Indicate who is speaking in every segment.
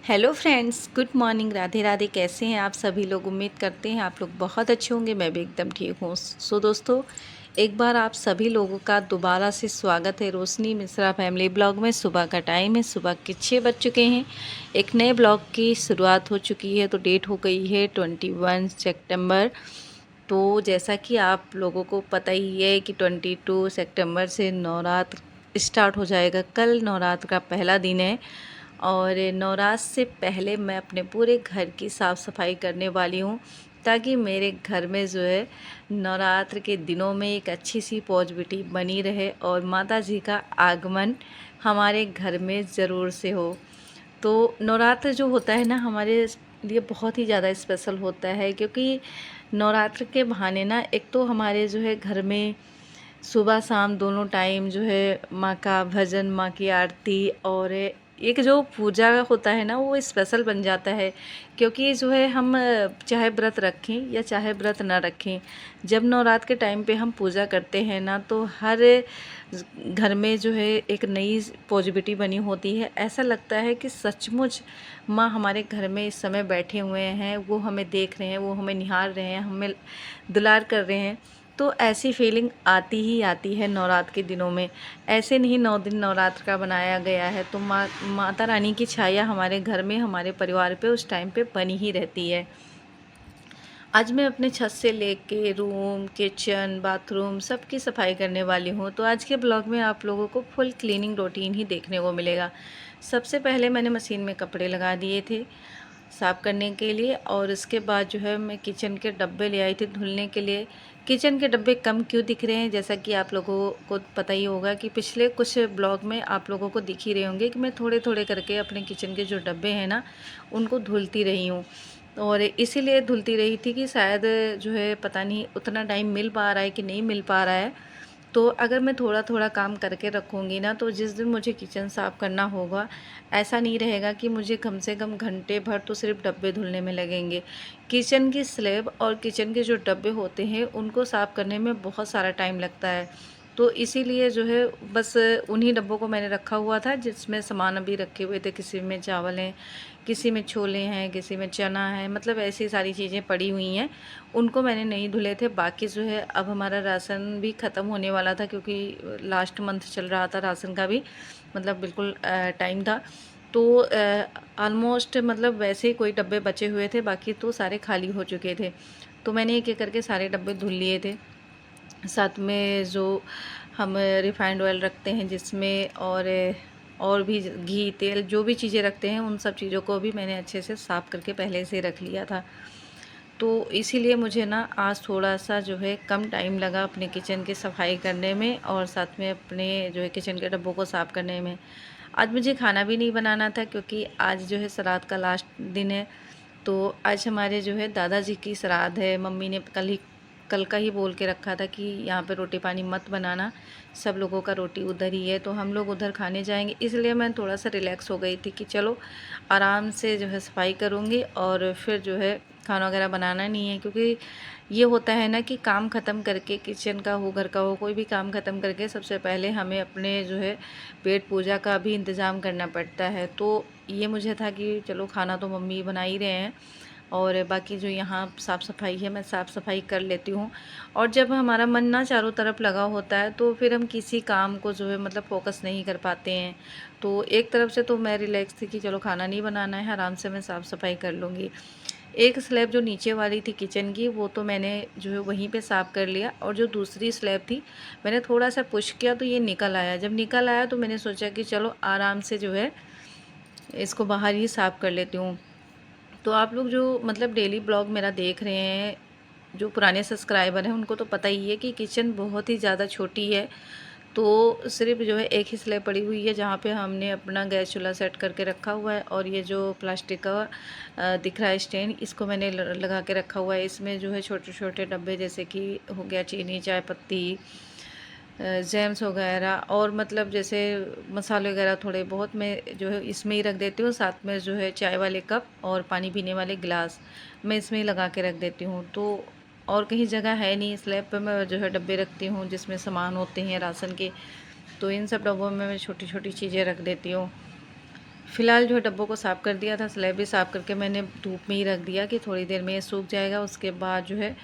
Speaker 1: Hello friends, good morning. Radhe Radhe. कैसे हैं आप सभी लोग? उम्मीद करते हैं आप लोग बहुत अच्छे होंगे। मैं भी एकदम ठीक हूँ। दोस्तों, एक बार आप सभी लोगों का दोबारा से स्वागत है रोशनी मिश्रा फैमिली ब्लॉग में। सुबह का टाइम है, सुबह के 6 बज चुके हैं। एक नए ब्लॉग की शुरुआत हो चुकी है। तो डेट हो गई है 21 सितंबर। तो जैसा कि आप लोगों को पता ही है कि 22 सितंबर से नवरात्र स्टार्ट हो जाएगा। कल नवरात्र का पहला दिन है और नवरात्र से पहले मैं अपने पूरे घर की साफ़ सफाई करने वाली हूँ, ताकि मेरे घर में जो है नवरात्र के दिनों में एक अच्छी सी पॉजिटिविटी बनी रहे और माता जी का आगमन हमारे घर में ज़रूर से हो। तो नवरात्र जो होता है ना, हमारे लिए बहुत ही ज़्यादा स्पेशल होता है, क्योंकि नवरात्र के बहाने ना एक तो हमारे जो है घर में सुबह शाम दोनों टाइम जो है माँ का भजन, माँ की आरती और एक जो पूजा होता है ना, वो स्पेशल बन जाता है। क्योंकि जो है हम चाहे व्रत रखें या चाहे व्रत ना रखें, जब नवरात्र के टाइम पे हम पूजा करते हैं ना, तो हर घर में जो है एक नई पॉजिटिविटी बनी होती है। ऐसा लगता है कि सचमुच माँ हमारे घर में इस समय बैठे हुए हैं, वो हमें देख रहे हैं, वो हमें निहार रहे हैं, हमें दुलार कर रहे हैं। तो ऐसी फीलिंग आती ही आती है नवरात्र के दिनों में। ऐसे नहीं 9 दिन नवरात्र का बनाया गया है, तो माता रानी की छाया हमारे घर में, हमारे परिवार पे उस टाइम पे बनी ही रहती है। आज मैं अपने छत से लेके रूम, किचन, बाथरूम सबकी सफाई करने वाली हूँ। तो आज के ब्लॉग में आप लोगों को फुल क्लीनिंग रूटीन ही देखने को मिलेगा। सबसे पहले मैंने मशीन में कपड़े लगा दिए थे साफ़ करने के लिए, और इसके बाद जो है मैं किचन के डब्बे ले आई थी धुलने के लिए। किचन के डब्बे कम क्यों दिख रहे हैं, जैसा कि आप लोगों को पता ही होगा कि पिछले कुछ ब्लॉग में आप लोगों को दिख ही रहे होंगे कि मैं थोड़े थोड़े करके अपने किचन के जो डब्बे हैं ना, उनको धुलती रही हूँ। और इसीलिए धुलती रही थी कि शायद जो है पता नहीं उतना टाइम मिल पा रहा है कि नहीं मिल पा रहा है। तो अगर मैं थोड़ा थोड़ा काम करके रखूँगी ना, तो जिस दिन मुझे किचन साफ़ करना होगा, ऐसा नहीं रहेगा कि मुझे कम से कम घंटे भर तो सिर्फ डब्बे धुलने में लगेंगे। किचन की स्लैब और किचन के जो डब्बे होते हैं, उनको साफ़ करने में बहुत सारा टाइम लगता है। तो इसीलिए जो है बस उन्हीं डब्बों को मैंने रखा हुआ था जिसमें सामान अभी रखे हुए थे। किसी में चावल हैं, किसी में छोले हैं, किसी में चना है, मतलब ऐसी सारी चीज़ें पड़ी हुई हैं। उनको मैंने नहीं धुले थे। बाकी जो है अब हमारा राशन भी ख़त्म होने वाला था, क्योंकि लास्ट मंथ चल रहा था राशन का भी, मतलब बिल्कुल टाइम था। तो ऑलमोस्ट मतलब वैसे ही कोई डब्बे बचे हुए थे, बाकी तो सारे खाली हो चुके थे। तो मैंने एक एक करके सारे डब्बे धुल लिए थे। साथ में जो हम रिफाइंड ऑयल रखते हैं जिसमें, और भी घी तेल जो भी चीज़ें रखते हैं, उन सब चीज़ों को भी मैंने अच्छे से साफ़ करके पहले से रख लिया था। तो इसीलिए मुझे ना आज थोड़ा-सा जो है कम टाइम लगा अपने किचन की सफाई करने में, और साथ में अपने जो है किचन के डब्बों को साफ़ करने में। आज मुझे खाना भी नहीं बनाना था, क्योंकि आज जो है श्राद्ध का लास्ट दिन है। तो आज हमारे जो है दादाजी की श्राद्ध है। मम्मी ने कल का ही बोल के रखा था कि यहाँ पे रोटी पानी मत बनाना, सब लोगों का रोटी उधर ही है, तो हम लोग उधर खाने जाएंगे। इसलिए मैं थोड़ा सा रिलैक्स हो गई थी कि चलो आराम से जो है सफाई करूँगी, और फिर जो है खाना वगैरह बनाना नहीं है। क्योंकि ये होता है ना कि काम ख़त्म करके, किचन का हो घर का हो, कोई भी काम ख़त्म करके सबसे पहले हमें अपने जो है पेट पूजा का भी इंतज़ाम करना पड़ता है। तो ये मुझे था कि चलो खाना तो मम्मी बना ही रहे हैं, और बाकी जो यहाँ साफ़ सफाई है मैं साफ़ सफाई कर लेती हूँ। और जब हमारा मन ना चारों तरफ लगा होता है, तो फिर हम किसी काम को जो है मतलब फ़ोकस नहीं कर पाते हैं। तो एक तरफ से तो मैं रिलैक्स थी कि चलो खाना नहीं बनाना है, आराम से मैं साफ़ सफाई कर लूँगी। एक स्लैब जो नीचे वाली थी किचन की, वो तो मैंने जो है वहीं पे साफ़ कर लिया, और जो दूसरी स्लैब थी मैंने थोड़ा सा पुश किया तो ये निकल आया। जब निकल आया तो मैंने सोचा कि चलो आराम से जो है इसको बाहर ही साफ़ कर लेती हूँ। तो आप लोग जो मतलब डेली ब्लॉग मेरा देख रहे हैं, जो पुराने सब्सक्राइबर हैं, उनको तो पता ही है कि किचन बहुत ही ज़्यादा छोटी है। तो सिर्फ जो है एक ही स्लैब पड़ी हुई है जहाँ पे हमने अपना गैस चूल्हा सेट करके रखा हुआ है, और ये जो प्लास्टिक का दिख रहा है स्टैंड, इसको मैंने लगा के रखा हुआ है। इसमें जो है छोटे छोटे डब्बे, जैसे कि हो गया चीनी, चाय पत्ती, जैम्स वगैरह, और मतलब जैसे मसाले वगैरह थोड़े बहुत मैं जो है इसमें ही रख देती हूँ। साथ में जो है चाय वाले कप और पानी पीने वाले गिलास मैं इसमें ही लगा के रख देती हूँ। तो और कहीं जगह है नहीं, स्लैब पे मैं जो है डब्बे रखती हूँ जिसमें सामान होते हैं राशन के। तो इन सब डब्बों में मैं छोटी छोटी चीज़ें रख देती हूँ। फ़िलहाल जो है डब्बों को साफ़ कर दिया था, स्लैब भी साफ़ करके मैंने धूप में ही रख दिया कि थोड़ी देर में ये सूख जाएगा। उसके बाद जो है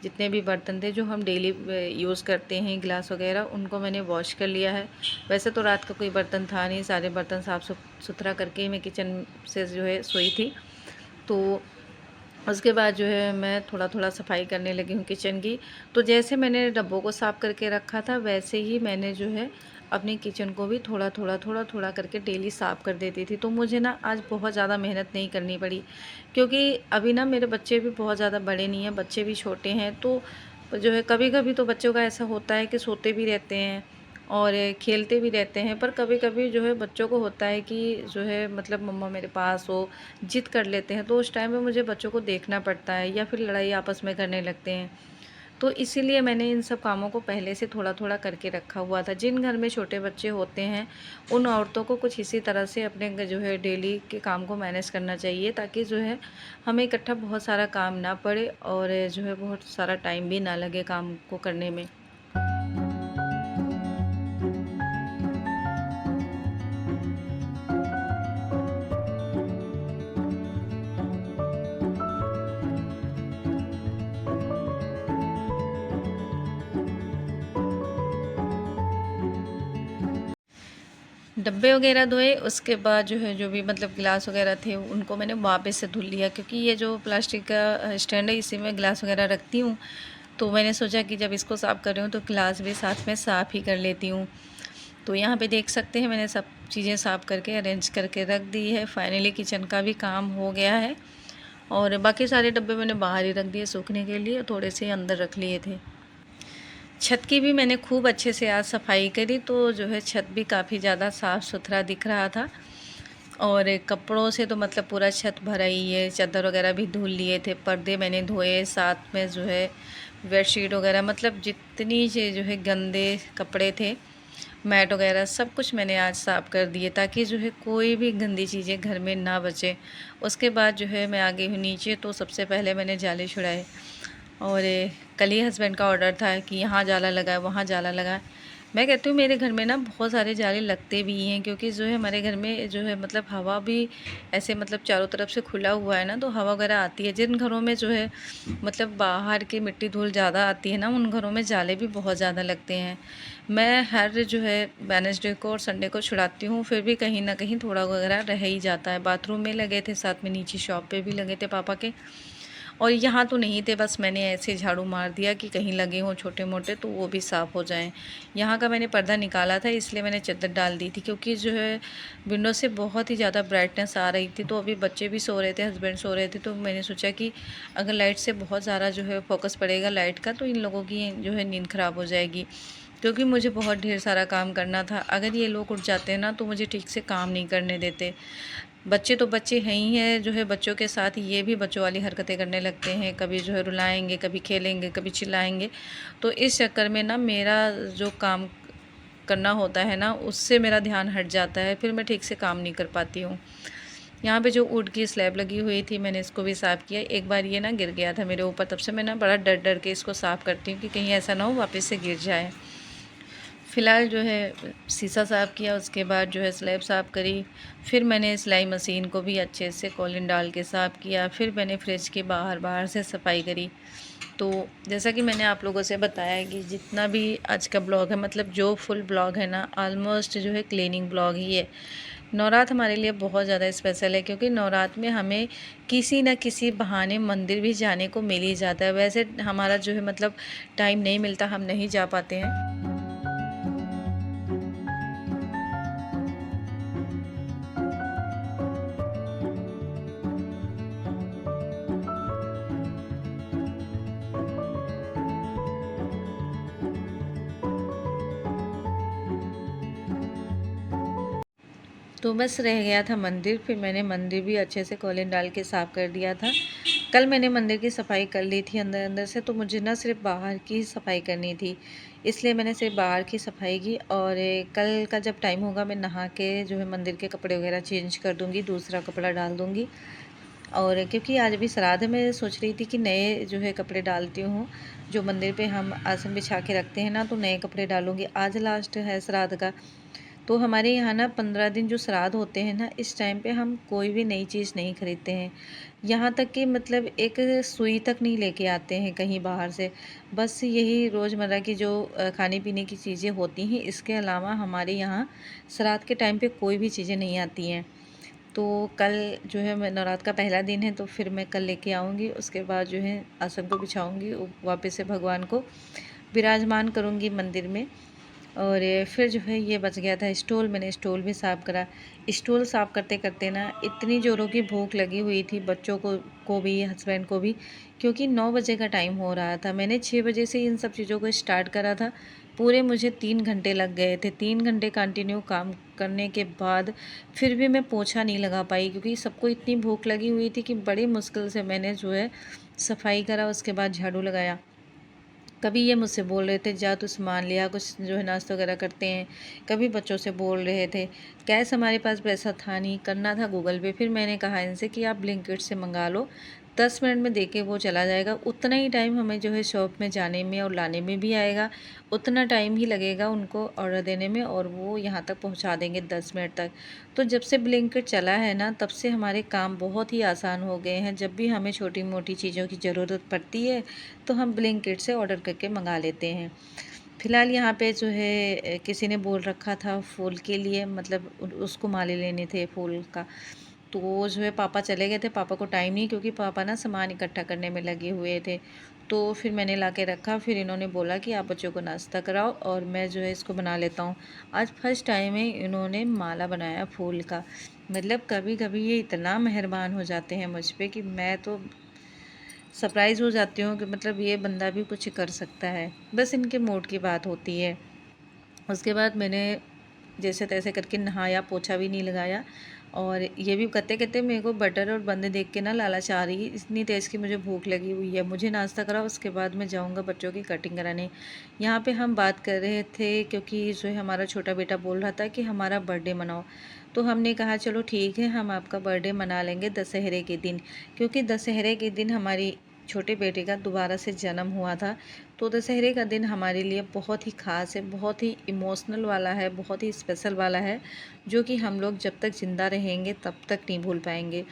Speaker 1: जितने भी बर्तन थे जो हम डेली यूज़ करते हैं, गिलास वगैरह, उनको मैंने वॉश कर लिया है। वैसे तो रात का कोई बर्तन था नहीं, सारे बर्तन साफ़ सुथरा करके ही मैं किचन से जो है सोई थी। तो उसके बाद जो है मैं थोड़ा-थोड़ा सफाई करने लगी हूँ किचन की। तो जैसे मैंने डब्बों को साफ़ करके रखा था, वैसे ही मैंने जो है अपनी किचन को भी थोड़ा-थोड़ा, थोड़ा-थोड़ा करके डेली साफ़ कर देती थी। तो मुझे ना आज बहुत ज़्यादा मेहनत नहीं करनी पड़ी, क्योंकि अभी ना मेरे बच्चे भी बहुत ज़्यादा बड़े नहीं हैं, बच्चे भी छोटे हैं। तो जो है कभी-कभी तो बच्चों का ऐसा होता है कि सोते भी रहते हैं और खेलते भी रहते हैं, पर कभी-कभी जो है बच्चों को होता है कि जो है मतलब मम्मा मेरे पास हो, जिद कर लेते हैं, तो उस टाइम पे मुझे बच्चों को देखना पड़ता है या फिर लड़ाई आपस में करने लगते हैं। तो इसीलिए मैंने इन सब कामों को पहले से थोड़ा-थोड़ा करके रखा हुआ था। जिन घर में छोटे बच्चे होते हैं, उन औरतों को कुछ इसी तरह से अपने जो है डेली के काम को मैनेज करना चाहिए, ताकि जो है हमें इकट्ठा बहुत सारा काम ना पड़े और जो है बहुत सारा टाइम भी ना लगे काम को करने में। डब्बे वगैरह धोए, उसके बाद जो है जो भी मतलब गिलास वगैरह थे उनको मैंने वापस से धुल लिया, क्योंकि ये जो प्लास्टिक का स्टैंड है इसी में गिलास वगैरह रखती हूँ। तो मैंने सोचा कि जब इसको साफ़ कर रही हूँ तो गिलास भी साथ में साफ़ ही कर लेती हूँ। तो यहाँ पे देख सकते हैं मैंने सब चीज़ें साफ़ करके अरेंज करके रख दी है। फाइनली किचन का भी काम हो गया है और बाकी सारे डब्बे मैंने बाहर ही रख दिए सूखने के लिए, थोड़े से अंदर रख लिए थे। छत की भी मैंने खूब अच्छे से आज सफाई करी, तो जो है छत भी काफ़ी ज़्यादा साफ़ सुथरा दिख रहा था और कपड़ों से तो मतलब पूरा छत भरा ही है। चादर वगैरह भी धुल लिए थे, पर्दे मैंने धोए, साथ में जो है बेडशीट वगैरह, मतलब जितनी जो है गंदे कपड़े थे, मैट वगैरह सब कुछ मैंने आज साफ़ कर दिए, ताकि जो है कोई भी गंदी चीज़ें घर में ना बचे। उसके बाद जो है मैं आ गई हूँ नीचे, तो सबसे पहले मैंने जाले छुड़ाए और कल ही हस्बैंड का ऑर्डर था कि यहाँ जाला लगा है, वहाँ जाला लगा है। मैं कहती हूँ मेरे घर में ना बहुत सारे जाले लगते भी हैं, क्योंकि जो है हमारे घर में जो है मतलब हवा भी ऐसे मतलब चारों तरफ से खुला हुआ है ना, तो हवा वगैरह आती है। जिन घरों में जो है मतलब बाहर की मिट्टी धूल ज़्यादा आती है ना, उन घरों में जाले भी बहुत ज़्यादा लगते हैं। मैं हर जो है वेडनेसडे को और संडे को छुड़ाती हूँ, फिर भी कहीं ना कहीं थोड़ा वगैरह रह ही जाता है। बाथरूम में लगे थे, साथ में नीचे शॉप पे भी लगे थे पापा के, और यहाँ तो नहीं थे, बस मैंने ऐसे झाड़ू मार दिया कि कहीं लगे हों छोटे मोटे तो वो भी साफ़ हो जाएं। यहाँ का मैंने पर्दा निकाला था, इसलिए मैंने चादर डाल दी थी, क्योंकि जो है विंडो से बहुत ही ज़्यादा ब्राइटनेस आ रही थी। तो अभी बच्चे भी सो रहे थे, हस्बैंड सो रहे थे, तो मैंने सोचा कि अगर लाइट से बहुत ज़्यादा जो है फोकस पड़ेगा लाइट का, तो इन लोगों की जो है नींद ख़राब हो जाएगी, क्योंकि मुझे बहुत ढेर सारा काम करना था। अगर ये लोग उठ जाते हैं ना, तो मुझे ठीक से काम नहीं करने देते। बच्चे तो बच्चे हैं ही हैं, जो है बच्चों के साथ ये भी बच्चों वाली हरकतें करने लगते हैं, कभी जो है रुलाएंगे, कभी खेलेंगे, कभी चिल्लाएंगे। तो इस चक्कर में ना मेरा जो काम करना होता है ना, उससे मेरा ध्यान हट जाता है, फिर मैं ठीक से काम नहीं कर पाती हूँ। यहाँ पे जो वुड की स्लैब लगी हुई थी, मैंने इसको भी साफ़ किया। एक बार ये ना गिर गया था मेरे ऊपर, तब से मैं ना बड़ा डर डर के इसको साफ़ करती हूँ कि कहीं ऐसा ना हो वापस से गिर जाए। फ़िलहाल जो है शीशा साफ़ किया, उसके बाद जो है स्लैब साफ़ करी, फिर मैंने सिलाई मशीन को भी अच्छे से कॉलिन डाल के साफ़ किया, फिर मैंने फ्रिज के बाहर से सफाई करी। तो जैसा कि मैंने आप लोगों से बताया कि जितना भी आज का ब्लॉग है, मतलब जो फुल ब्लॉग है ना, ऑलमोस्ट जो है क्लीनिंग ब्लॉग ही है। नवरात्र हमारे लिए बहुत ज़्यादा स्पेशल है, क्योंकि नवरात्र में हमें किसी न किसी बहाने मंदिर भी जाने को मिल ही जाता है। वैसे हमारा जो है मतलब टाइम नहीं मिलता, हम नहीं जा पाते हैं। तो बस रह गया था मंदिर, फिर मैंने मंदिर भी अच्छे से कॉलिन डाल के साफ़ कर दिया था। कल मैंने मंदिर की सफाई कर ली थी अंदर अंदर से, तो मुझे ना सिर्फ बाहर की ही सफाई करनी थी, इसलिए मैंने सिर्फ बाहर की सफाई की। और कल का जब टाइम होगा मैं नहा के जो है मंदिर के कपड़े वगैरह चेंज कर दूँगी, दूसरा कपड़ा डाल दूँगी। और क्योंकि आज भी श्राद्ध है, मैं सोच रही थी कि नए जो है कपड़े डालती हूँ, जो मंदिर पे हम आसन बिछा के रखते हैं ना, तो नए कपड़े डालूँगी। आज लास्ट है श्राद्ध का, तो हमारे यहाँ ना 15 दिन जो श्राद्ध होते हैं ना, इस टाइम पे हम कोई भी नई चीज़ नहीं खरीदते हैं। यहाँ तक कि मतलब एक सुई तक नहीं लेके आते हैं कहीं बाहर से। बस यही रोज़मर्रा की जो खाने-पीने की चीज़ें होती हैं, इसके अलावा हमारे यहाँ श्राद्ध के टाइम पे कोई भी चीज़ें नहीं आती हैं। तो कल जो है मैं नवरात्र का पहला दिन है, तो फिर मैं कल लेके आऊँगी। उसके बाद जो है आसन को बिछाऊँगी, वापस से भगवान को विराजमान करूँगी मंदिर में। और फिर जो है ये बच गया था स्टूल, मैंने स्टूल भी साफ़ करा। स्टूल साफ़ करते-करते ना इतनी ज़ोरों की भूख लगी हुई थी बच्चों को भी, हस्बैंड को भी, क्योंकि 9 बजे का टाइम हो रहा था। मैंने 6 बजे से इन सब चीज़ों को स्टार्ट करा था। पूरे मुझे 3 घंटे लग गए थे। 3 घंटे कंटिन्यू काम करने के बाद फिर भी मैं पोछा नहीं लगा पाई, क्योंकि सबको इतनी भूख लगी हुई थी कि बड़ी मुश्किल से मैंने जो है सफाई करा, उसके बाद झाड़ू लगाया। कभी ये मुझसे बोल रहे थे जा तू सामान लिया, कुछ जो है नाश्ता वगैरह करते हैं। कभी बच्चों से बोल रहे थे। कैश हमारे पास पैसा था नहीं, करना था गूगल पे। फिर मैंने कहा इनसे कि आप ब्लिंकिट से मंगा लो, 10 मिनट में देके वो चला जाएगा। उतना ही टाइम हमें जो है शॉप में जाने में और लाने में भी आएगा, उतना टाइम ही लगेगा उनको ऑर्डर देने में, और वो यहाँ तक पहुँचा देंगे 10 मिनट तक। तो जब से ब्लिंकिट चला है ना, तब से हमारे काम बहुत ही आसान हो गए हैं। जब भी हमें छोटी-मोटी चीज़ों की ज़रूरत पड़ती है, तो हम ब्लिंकिट से ऑर्डर करके मंगा लेते हैं। फ़िलहाल यहाँ पे जो है किसी ने बोल रखा था फूल के लिए, मतलब उसको माले लेने थे फूल का। तो वो जो है पापा चले गए थे, पापा को टाइम नहीं, क्योंकि पापा ना सामान इकट्ठा करने में लगे हुए थे। तो फिर मैंने ला के रखा, फिर इन्होंने बोला कि आप बच्चों को नाश्ता कराओ और मैं जो है इसको बना लेता हूँ। आज फर्स्ट टाइम है इन्होंने माला बनाया फूल का। मतलब कभी-कभी ये इतना मेहरबान हो जाते हैं मुझ पे कि मैं तो सरप्राइज़ हो जाती हूँ कि मतलब ये बंदा भी कुछ कर सकता है। बस इनके मूड की बात होती है। उसके बाद मैंने जैसे-तैसे करके नहाया, पोछा भी नहीं लगाया, और ये भी करते-करते मेरे को बटर और बंद देख के ना लालच आ रही है, इतनी तेज़ की मुझे भूख लगी हुई है। मुझे नाश्ता कराओ, उसके बाद मैं जाऊँगा बच्चों की कटिंग कराने। यहाँ पे हम बात कर रहे थे, क्योंकि जो है हमारा छोटा बेटा बोल रहा था कि हमारा बर्थडे मनाओ। तो हमने कहा चलो ठीक है, हम आपका बर्थडे मना लेंगे दशहरे के दिन, क्योंकि दशहरे के दिन हमारी छोटे बेटे का दोबारा से जन्म हुआ था। तो दशहरे का दिन हमारे लिए बहुत ही ख़ास है, बहुत ही इमोशनल वाला है, बहुत ही स्पेशल वाला है, जो कि हम लोग जब तक ज़िंदा रहेंगे तब तक नहीं भूल पाएंगे।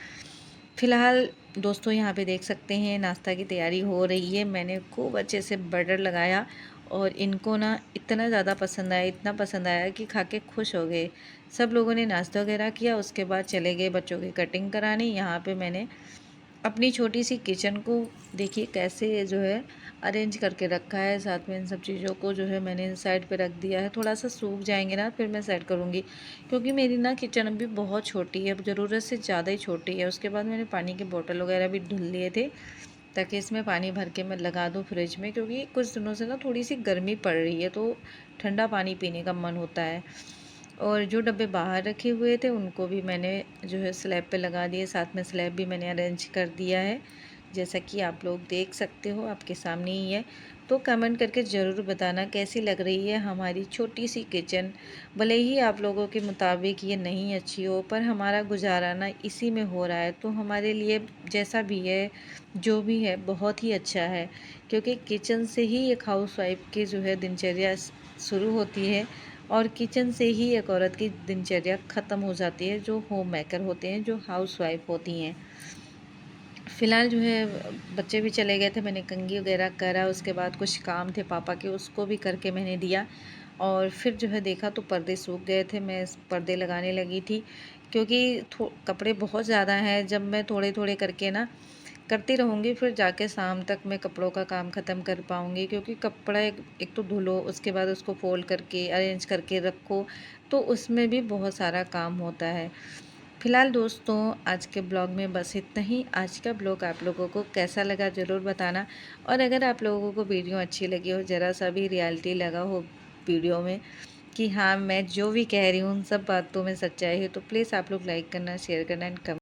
Speaker 1: फ़िलहाल दोस्तों यहाँ पे देख सकते हैं नाश्ता की तैयारी हो रही है। मैंने खूब अच्छे से बटर लगाया, और इनको ना इतना ज़्यादा पसंद आया, इतना पसंद आया कि खा के खुश हो गए। सब लोगों ने नाश्ता वगैरह किया, उसके बाद चले गए बच्चों की कटिंग कराने। यहाँ पे मैंने अपनी छोटी सी किचन को देखिए कैसे जो है अरेंज करके रखा है। साथ में इन सब चीज़ों को जो है मैंने साइड पे रख दिया है, थोड़ा सा सूख जाएंगे ना फिर मैं सेट करूँगी, क्योंकि मेरी ना किचन अभी बहुत छोटी है, ज़रूरत से ज़्यादा ही छोटी है। उसके बाद मैंने पानी के बोतल वगैरह भी धुल लिए थे, ताकि इसमें पानी भर के मैं लगा दूँ फ्रिज में, क्योंकि कुछ दिनों से ना थोड़ी सी गर्मी पड़ रही है, तो ठंडा पानी पीने का मन होता है। और जो डब्बे बाहर रखे हुए थे उनको भी मैंने जो है स्लैब पे लगा दिए, साथ में स्लैब भी मैंने अरेंज कर दिया है, जैसा कि आप लोग देख सकते हो, आपके सामने ही है। तो कमेंट करके ज़रूर बताना कैसी लग रही है हमारी छोटी सी किचन। भले ही आप लोगों के मुताबिक ये नहीं अच्छी हो, पर हमारा गुजारा ना इसी में हो रहा है, तो हमारे लिए जैसा भी है, जो भी है, बहुत ही अच्छा है, क्योंकि किचन से ही एक हाउसवाइफ की जो है दिनचर्या शुरू होती है, और किचन से ही एक औरत की दिनचर्या ख़त्म हो जाती है, जो होम मेकर होते हैं, जो हाउसवाइफ होती हैं। फ़िलहाल जो है बच्चे भी चले गए थे, मैंने कंघी वगैरह करा, उसके बाद कुछ काम थे पापा के, उसको भी करके मैंने दिया, और फिर जो है देखा तो पर्दे सूख गए थे, मैं पर्दे लगाने लगी थी, क्योंकि कपड़े बहुत ज़्यादा हैं। जब मैं थोड़े-थोड़े करके ना करती रहूँगी, फिर जाके शाम तक मैं कपड़ों का काम ख़त्म कर पाऊँगी, क्योंकि कपड़ा एक तो धुलो, उसके बाद उसको फ़ोल्ड करके अरेंज करके रखो, तो उसमें भी बहुत सारा काम होता है। फ़िलहाल दोस्तों आज के ब्लॉग में बस इतना ही। आज का ब्लॉग आप लोगों को कैसा लगा ज़रूर बताना, और अगर आप लोगों को वीडियो अच्छी लगी हो, ज़रा सा भी रियलिटी लगा हो वीडियो में कि हाँ मैं जो भी कह रही हूँ उन सब बातों में सच्चाई है, तो प्लीज़ आप लोग लाइक करना, शेयर करना एंड कमेंट